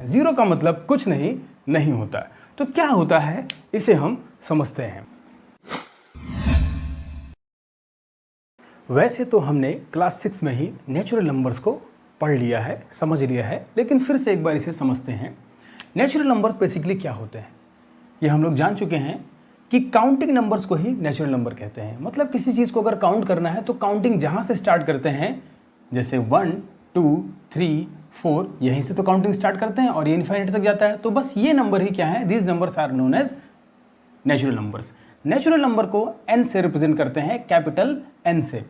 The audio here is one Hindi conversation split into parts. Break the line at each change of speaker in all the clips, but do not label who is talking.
जीरो का मतलब कुछ नहीं नहीं होता। तो क्या होता है इसे हम समझते हैं। वैसे तो हमने क्लास 6 में ही नेचुरल नंबर्स को पढ़ लिया है, समझ लिया है, लेकिन फिर से एक बार इसे समझते हैं। नेचुरल नंबर्स बेसिकली क्या होते हैं ये हम लोग जान चुके हैं कि काउंटिंग नंबर्स को ही नेचुरल नंबर कहते हैं। मतलब किसी चीज़ को अगर काउंट करना है तो काउंटिंग जहाँ से स्टार्ट करते हैं, जैसे 1 2 3 4, यहीं से तो काउंटिंग स्टार्ट करते हैं और ये इन्फाइनाइट तक जाता है। तो बस ये नंबर ही क्या है, these numbers are known as natural numbers. Natural number को n से रिप्रेजेंट करते हैं, कैपिटल N से।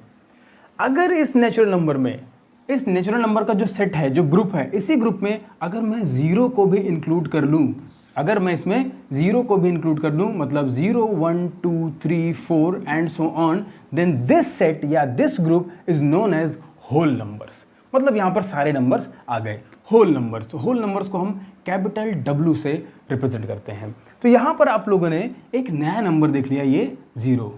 अगर इस नेचुरल नंबर में, इस नेचुरल नंबर का जो सेट है, जो ग्रुप है, इसी ग्रुप में अगर मैं जीरो को भी इंक्लूड कर लूँ, अगर मैं इसमें जीरो को भी इंक्लूड कर लूँ, मतलब 0 1 2 3 4 and so on, then this set या this group is known as whole numbers. मतलब यहाँ पर सारे नंबर्स आ गए, होल नंबर्स। तो होल नंबर्स को हम कैपिटल W से रिप्रेजेंट करते हैं। तो यहाँ पर आप लोगों ने एक नया नंबर देख लिया, ये जीरो।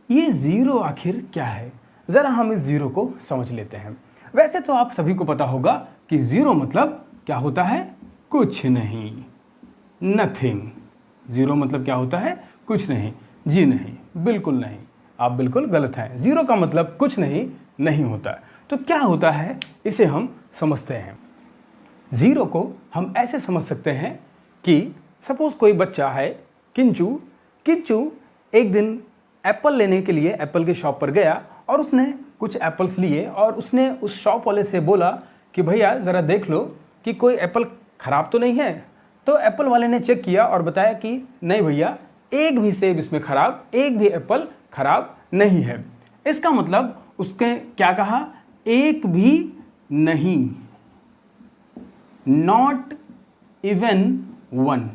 ये जीरो आखिर क्या है, ज़रा हम इस जीरो को समझ लेते हैं। वैसे तो आप सभी को पता होगा कि जीरो मतलब क्या होता है, कुछ नहीं, नथिंग। जीरो मतलब क्या होता है, कुछ नहीं, जी नहीं, बिल्कुल नहीं, आप बिल्कुल गलत हैं। जीरो का मतलब कुछ नहीं नहीं होता है। तो क्या होता है इसे हम समझते हैं। जीरो को हम ऐसे समझ सकते हैं कि सपोज कोई बच्चा है किंचू। किंचू एक दिन एप्पल लेने के लिए एप्पल के शॉप पर गया और उसने कुछ एप्पल्स लिए और उसने उस शॉप वाले से बोला कि भैया ज़रा देख लो कि कोई एप्पल ख़राब तो नहीं है। तो एप्पल वाले ने चेक किया और बताया कि नहीं भैया, एक भी सेब इसमें ख़राब, एक भी एप्पल ख़राब नहीं है। इसका मतलब उसने क्या कहा, एक भी नहीं, नॉट इवन वन,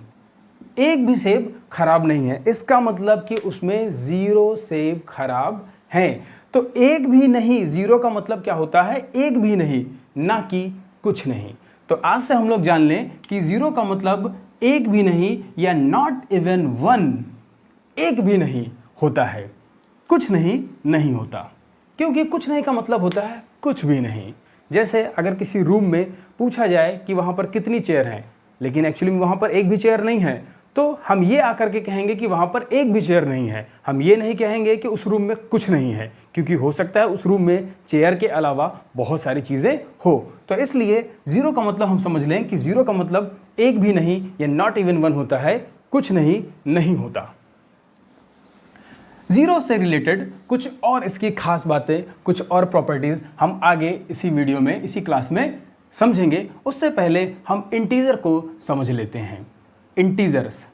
एक भी सेब खराब नहीं है। इसका मतलब कि उसमें जीरो सेब खराब हैं। तो एक भी नहीं, जीरो का मतलब क्या होता है, एक भी नहीं, ना कि कुछ नहीं। तो आज से हम लोग जान लें कि जीरो का मतलब एक भी नहीं या नॉट इवन वन, एक भी नहीं होता है, कुछ नहीं नहीं होता। क्योंकि कुछ नहीं का मतलब होता है कुछ भी नहीं। जैसे अगर किसी रूम में पूछा जाए कि वहाँ पर कितनी चेयर हैं, लेकिन एक्चुअली वहाँ पर एक भी चेयर नहीं है, तो हम ये आकर के कहेंगे कि वहाँ पर एक भी चेयर नहीं है। हम ये नहीं कहेंगे कि उस रूम में कुछ नहीं है, क्योंकि हो सकता है उस रूम में चेयर के अलावा बहुत सारी चीज़ें हो। तो इसलिए जीरो का मतलब हम समझ लें कि जीरो का मतलब एक भी नहीं या नॉट इवन वन होता है, कुछ नहीं नहीं होता। जीरो से रिलेटेड कुछ और इसकी खास बातें, कुछ और प्रॉपर्टीज हम आगे इसी वीडियो में, इसी क्लास में समझेंगे। उससे पहले हम इंटीजर को समझ लेते हैं। इंटीजर्स,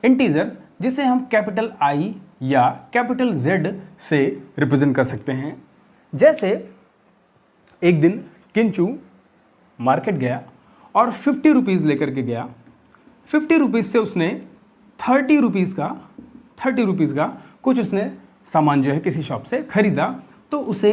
इंटीजर्स जिसे हम कैपिटल I या कैपिटल Z से रिप्रेजेंट कर सकते हैं। जैसे एक दिन किंचू मार्केट गया और 50 रुपीज़ लेकर के गया। 50 रुपीज़ से उसने 30 रुपीज़ का कुछ उसने सामान जो है किसी शॉप से खरीदा, तो उसे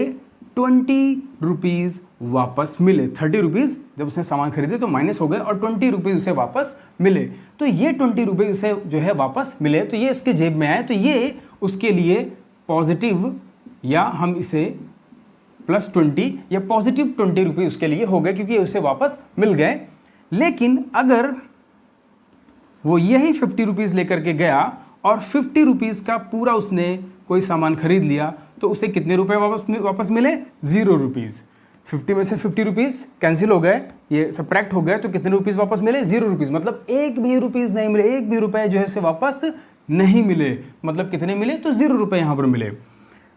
20 रुपीज़ वापस मिले। 30 रुपीज़ जब उसने सामान खरीदे तो माइनस हो गए और 20 रुपीज़ उसे वापस मिले। तो ये 20 रुपीज़ उसे जो है वापस मिले, तो ये उसके जेब में आए, तो ये उसके लिए पॉजिटिव, या हम इसे +20 या पॉजिटिव 20 रुपीज़ उसके लिए हो गए, क्योंकि उसे वापस मिल गए। लेकिन अगर वो यही 50 रुपीज़ लेकर के गया और 50 रुपीज़ का पूरा उसने कोई सामान खरीद लिया, तो उसे कितने रुपए वापस मिले, 0 रुपीज़। 50 में से 50 रुपीज़ कैंसिल हो गए, ये सब्ट्रैक्ट हो गए, तो कितने रुपीज़ वापस मिले, 0 रुपीज़। मतलब एक भी रुपीज़ नहीं मिले, एक भी रुपए जो है से वापस नहीं मिले। मतलब कितने मिले, तो 0 रुपए यहाँ पर मिले।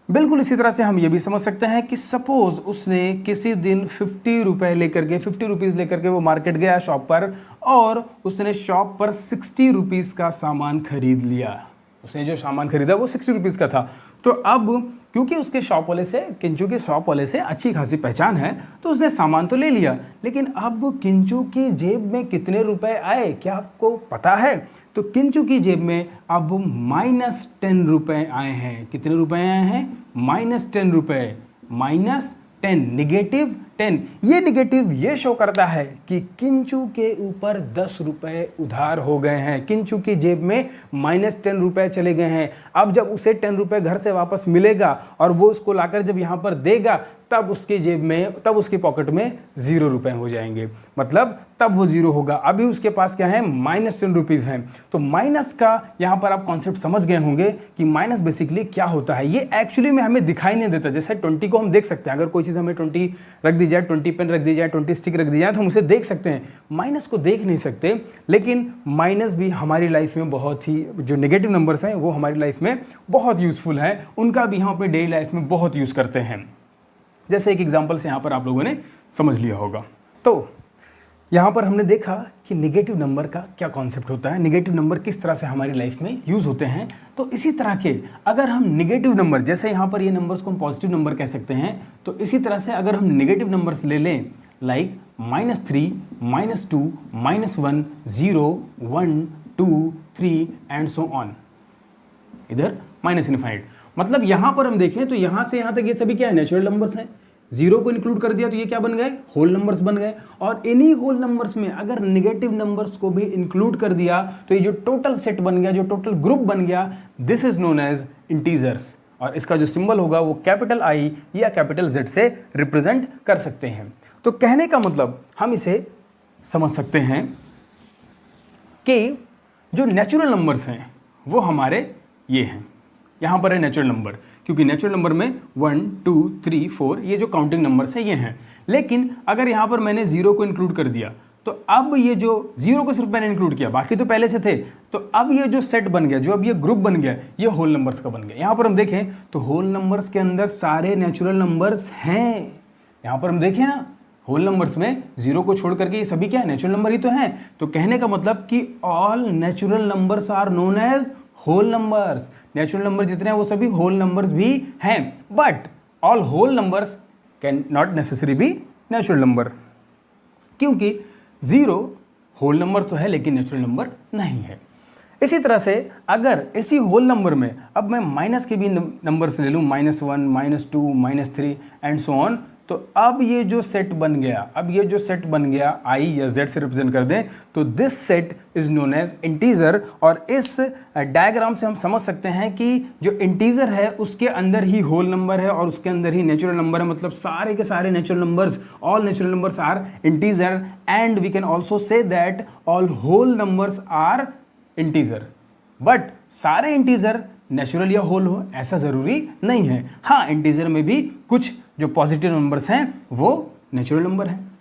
बिल्कुल इसी तरह से हम ये भी समझ सकते हैं कि सपोज उसने किसी दिन 50 रुपए लेकर के, 50 रुपीज़ लेकर के वो मार्केट गया शॉप पर, और उसने शॉप पर 60 रुपीज़ का सामान खरीद लिया। उसने जो सामान खरीदा वो 60 रुपीज़ का था। तो अब क्योंकि उसके शॉप वाले से, किंचू के शॉप वाले से अच्छी खासी पहचान है, तो उसने सामान तो ले लिया। लेकिन अब किंचू की जेब में कितने रुपए आए, क्या आपको पता है? तो किंचू की जेब में अब -10 रुपए आए हैं। कितने रुपए आए हैं? -10 रुपए, -10, नेगेटिव 10। ये नेगेटिव ये शो करता है कि किंचू के ऊपर 10 रुपए उधार हो गए हैं। किंचू की जेब में -10 रुपए चले गए हैं। अब जब उसे 10 रुपए घर से वापस मिलेगा और वो उसको लाकर जब यहाँ पर देगा, तब उसके जेब में, तब उसकी पॉकेट में 0 रुपए हो जाएंगे, मतलब तब वो 0 होगा। अभी उसके पास क्या है, -10 रुपीज़ हैं। तो माइनस का यहाँ पर आप कॉन्सेप्ट समझ गए होंगे कि माइनस बेसिकली क्या होता है। ये एक्चुअली में हमें दिखाई नहीं देता। जैसे 20 को हम देख सकते हैं, अगर कोई चीज़ हमें 20 रख दी जाए, 20 पेन रख दी जाए, 20 स्टिक रख दी जाए, तो हम उसे देख सकते हैं। माइनस को देख नहीं सकते, लेकिन माइनस भी हमारी लाइफ में बहुत ही, जो नेगेटिव नंबर्स हैं वो हमारी लाइफ में बहुत यूज़फुल है, उनका भी हम अपने डेली लाइफ में बहुत यूज़ करते हैं। जैसे एक एग्जांपल से यहाँ पर आप लोगों ने समझ लिया होगा। तो यहाँ पर हमने देखा कि नेगेटिव नंबर का क्या कॉन्सेप्ट होता है, नेगेटिव नंबर किस तरह से हमारी लाइफ में यूज़ होते हैं। तो इसी तरह के अगर हम नेगेटिव नंबर, जैसे यहाँ पर ये नंबर्स को हम पॉजिटिव नंबर कह सकते हैं, तो इसी तरह से अगर हम नेगेटिव नंबर्स ले लें, लाइक -3, -2, -1, 0, 1, 2, 3 एंड सो ऑन, इधर -∞, मतलब यहां पर हम देखें तो यहां से यहां तक ये सभी क्या है, नेचुरल नंबर्स हैं। 0 को इंक्लूड कर दिया तो ये क्या बन गए, होल नंबर्स बन गए। और इन्हीं होल नंबर्स में अगर नेगेटिव नंबर्स को भी इंक्लूड कर दिया तो ये जो टोटल सेट बन गया, जो टोटल ग्रुप बन गया, this is known as integers. और इसका जो सिंबल होगा वो कैपिटल I या कैपिटल Z से रिप्रेजेंट कर सकते हैं। तो कहने का मतलब हम इसे समझ सकते हैं कि जो नेचुरल नंबर्स हैं वो हमारे ये हैं, यहाँ पर है नेचुरल नंबर, क्योंकि नेचुरल नंबर में 1, 2, 3, 4 ये जो काउंटिंग नंबर्स हैं ये हैं। लेकिन अगर यहाँ पर मैंने 0 को इंक्लूड कर दिया तो अब ये जो 0 को सिर्फ मैंने इंक्लूड किया, बाकी तो पहले से थे, तो अब ये जो सेट बन गया, जो अब ये ग्रुप बन गया, ये होल नंबर्स का बन गया। यहाँ पर हम देखें तो होल नंबर्स के अंदर सारे नेचुरल नंबर्स हैं। यहाँ पर हम देखें ना, होल नंबर्स में 0 को छोड़ करके ये सभी क्या है, नेचुरल नंबर ही तो हैं। तो कहने का मतलब कि all natural numbers are known as whole numbers. Natural number जितने हैं वो सभी होल नंबर्स भी हैं, but all whole numbers can not necessary be natural number, क्योंकि 0 होल नंबर तो है लेकिन नेचुरल नंबर नहीं है। इसी तरह से अगर इसी होल नंबर में अब मैं माइनस के भी नंबर्स ले लूँ, -1, -2, -3 एंड सो ऑन, तो अब ये जो सेट बन गया, अब ये जो सेट बन गया I या Z से रिप्रेजेंट कर दें तो this set is known as integer. और इस डायग्राम से हम समझ सकते हैं कि जो इंटीजर है उसके अंदर ही होल नंबर है और उसके अंदर ही नेचुरल नंबर है, मतलब सारे के सारे natural numbers, all natural numbers are integer. And we can also say that all whole numbers are integer, but सारे इंटीजर नेचुरल या होल हो ऐसा जरूरी नहीं है। हाँ, इंटीजर में भी कुछ जो पॉजिटिव नंबर्स हैं वो नेचुरल नंबर हैं।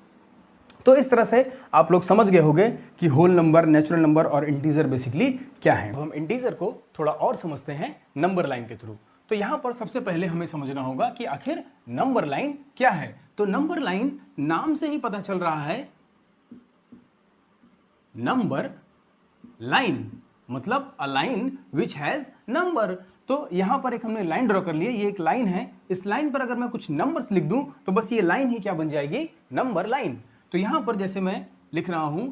तो इस तरह से आप लोग समझ गए होंगे कि होल नंबर, नेचुरल नंबर और इंटीजर बेसिकली क्या है। तो हम इंटीजर को थोड़ा और समझते हैं नंबर लाइन के थ्रू। तो यहां पर सबसे पहले हमें समझना होगा कि आखिर नंबर लाइन क्या है। तो नंबर लाइन नाम से ही पता चल रहा है, नंबर लाइन मतलब a line which has number. तो यहां पर एक हमने लाइन ड्रॉ कर ली है, ये एक लाइन है। इस लाइन पर अगर मैं कुछ नंबर्स लिख दूं तो बस ये लाइन ही क्या बन जाएगी, नंबर लाइन। तो यहां पर जैसे मैं लिख रहा हूं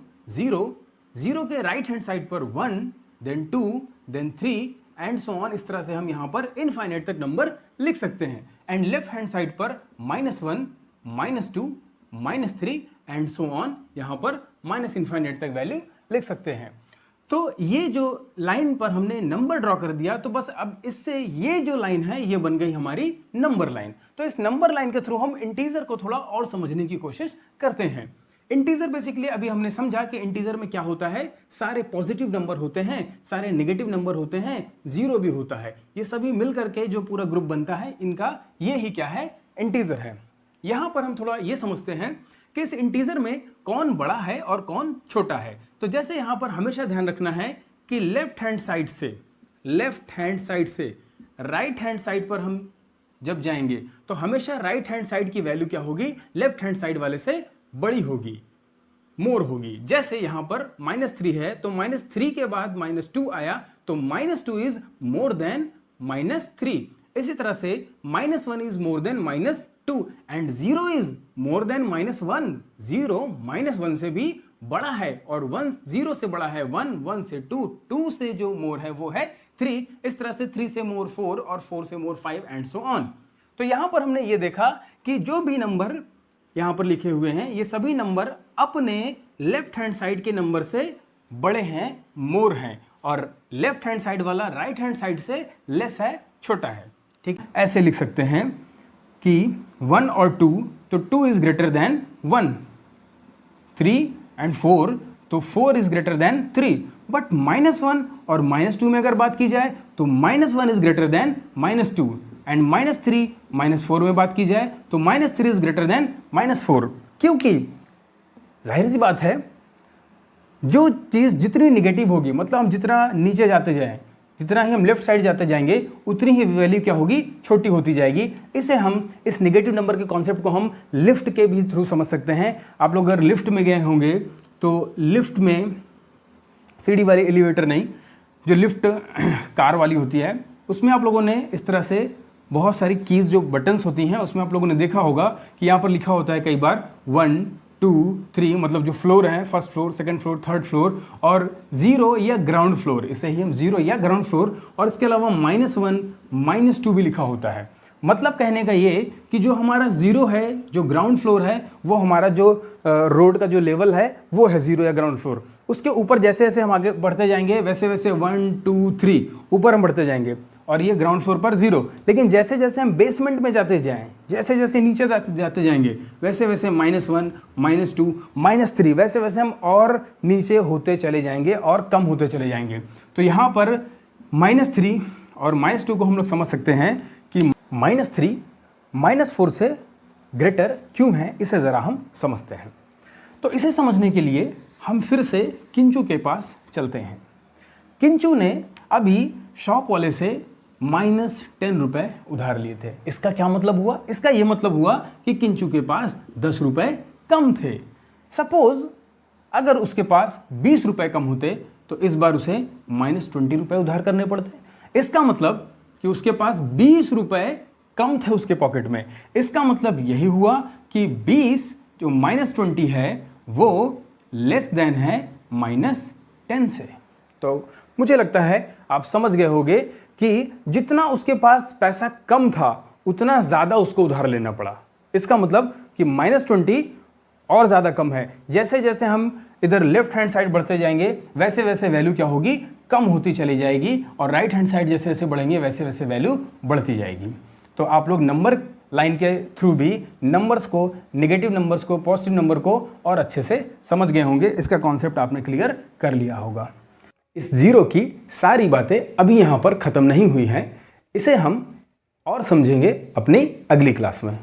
0 के राइट हैंड साइड पर 1, then 2, then 3 and so on. इस तरह से हम यहां पर इनफाइनाइट तक नंबर लिख सकते हैं। एंड लेफ्ट हैंड साइड पर -1, -2, -3 एंड सो ऑन, यहां पर -इनफाइनाइट तक वैल्यू लिख सकते हैं। तो ये जो लाइन पर हमने नंबर ड्रॉ कर दिया, तो बस अब इससे ये जो लाइन है ये बन गई हमारी नंबर लाइन। तो इस नंबर लाइन के थ्रू हम इंटीजर को थोड़ा और समझने की कोशिश करते हैं। इंटीजर बेसिकली अभी हमने समझा कि इंटीजर में क्या होता है, सारे पॉजिटिव नंबर होते हैं, सारे नेगेटिव नंबर होते हैं, 0 भी होता है। ये सभी मिल करके जो पूरा ग्रुप बनता है, इनका ये ही क्या है, इंटीजर है। यहां पर हम थोड़ा ये समझते हैं कि इस इंटीजर में कौन बड़ा है और कौन छोटा है। तो जैसे यहां पर हमेशा ध्यान रखना है कि लेफ्ट हैंड साइड से राइट हैंड साइड पर हम जब जाएंगे तो हमेशा राइट हैंड साइड की वैल्यू क्या होगी, लेफ्ट हैंड साइड वाले से बड़ी होगी, मोर होगी। जैसे यहां पर -3 है तो -3 के बाद -2 आया तो -2 इज मोर देन -3। इसी तरह से -1 is more than -2 and 0 is more than -1। 0 -1 से भी बड़ा है और 1 0 से बड़ा है 1, 1 से 2, 2 से जो मोर है वो है 3। इस तरह से 3 से मोर 4 और 4 से मोर 5 एंड सो ऑन। तो यहां पर हमने ये देखा कि जो भी नंबर यहां पर लिखे हुए हैं ये सभी नंबर अपने लेफ्ट हैंड साइड के नंबर से बड़े हैं, मोर हैं, और लेफ्ट हैंड साइड वाला राइट हैंड साइड से लेस है, छोटा है। ठीक, ऐसे लिख सकते हैं कि 1 और 2, तो 2 इज ग्रेटर देन 1, 3 एंड 4, तो 4 इज ग्रेटर देन 3। बट -1 और -2 में अगर बात की जाए तो -1 इज ग्रेटर देन -2 एंड -3 -4 में बात की जाए तो -3 इज ग्रेटर देन -4। क्योंकि जाहिर सी बात है, जो चीज़ जितनी निगेटिव होगी, मतलब हम जितना नीचे जाते जाएं, जितना ही हम लेफ्ट साइड जाते जाएंगे, उतनी ही वैल्यू क्या होगी, छोटी होती जाएगी। इसे हम, इस निगेटिव नंबर के कॉन्सेप्ट को हम लिफ्ट के भी थ्रू समझ सकते हैं। आप लोग अगर लिफ्ट में गए होंगे तो लिफ्ट में सीढ़ी वाली एलिवेटर नहीं, जो लिफ्ट कार वाली होती है, उसमें आप लोगों ने इस तरह से बहुत सारी कीज़ जो बटन्स होती हैं, उसमें आप लोगों ने देखा होगा कि यहाँ पर लिखा होता है कई बार 1 2 3, मतलब जो फ्लोर है, first floor, second floor, third floor, और 0 या ग्राउंड फ्लोर, इसे ही हम 0 या ग्राउंड फ्लोर, और इसके अलावा -1 -2 भी लिखा होता है। मतलब कहने का ये कि जो हमारा 0 है, जो ग्राउंड फ्लोर है, वो हमारा जो रोड का जो लेवल है वो है 0 या ग्राउंड फ्लोर। उसके ऊपर जैसे जैसे हम आगे बढ़ते जाएंगे वैसे वैसे 1 2 3 ऊपर हम बढ़ते जाएंगे, और ये ग्राउंड फ्लोर पर 0। लेकिन जैसे जैसे हम बेसमेंट में जाते जाएं, जैसे जैसे नीचे जाते जाएंगे, वैसे वैसे -1 -2 -3, वैसे वैसे हम और नीचे होते चले जाएंगे और कम होते चले जाएंगे। तो यहाँ पर -3 और -2 को हम लोग समझ सकते हैं कि -3 -4 से ग्रेटर क्यों है, इसे ज़रा हम समझते हैं। तो इसे समझने के लिए हम फिर से किंचू के पास चलते हैं। किंचू ने अभी शॉप वाले से -10 रुपये उधार लिए थे। इसका क्या मतलब हुआ? इसका ये मतलब हुआ कि किंचू के पास 10 रुपये कम थे। सपोज अगर उसके पास 20 रुपये कम होते तो इस बार उसे -20 रुपये उधार करने पड़ते। इसका मतलब कि उसके पास 20 रुपये कम थे उसके पॉकेट में। इसका मतलब यही हुआ कि 20 जो -20 है वो लेस देन है -10 से। तो मुझे लगता है आप समझ गए होंगे कि जितना उसके पास पैसा कम था उतना ज़्यादा उसको उधार लेना पड़ा। इसका मतलब कि -20 और ज़्यादा कम है। जैसे जैसे हम इधर लेफ्ट हैंड साइड बढ़ते जाएंगे वैसे वैसे वैल्यू क्या होगी, कम होती चली जाएगी, और राइट हैंड साइड जैसे जैसे बढ़ेंगे वैसे वैसे वैल्यू बढ़ती जाएगी। तो आप लोग नंबर लाइन के थ्रू भी नंबर्स को, नेगेटिव नंबर्स को, पॉजिटिव नंबर को और अच्छे से समझ गए होंगे। इसका कॉन्सेप्ट आपने क्लियर कर लिया होगा। इस 0 की सारी बातें अभी यहाँ पर ख़त्म नहीं हुई हैं, इसे हम और समझेंगे अपनी अगली क्लास में।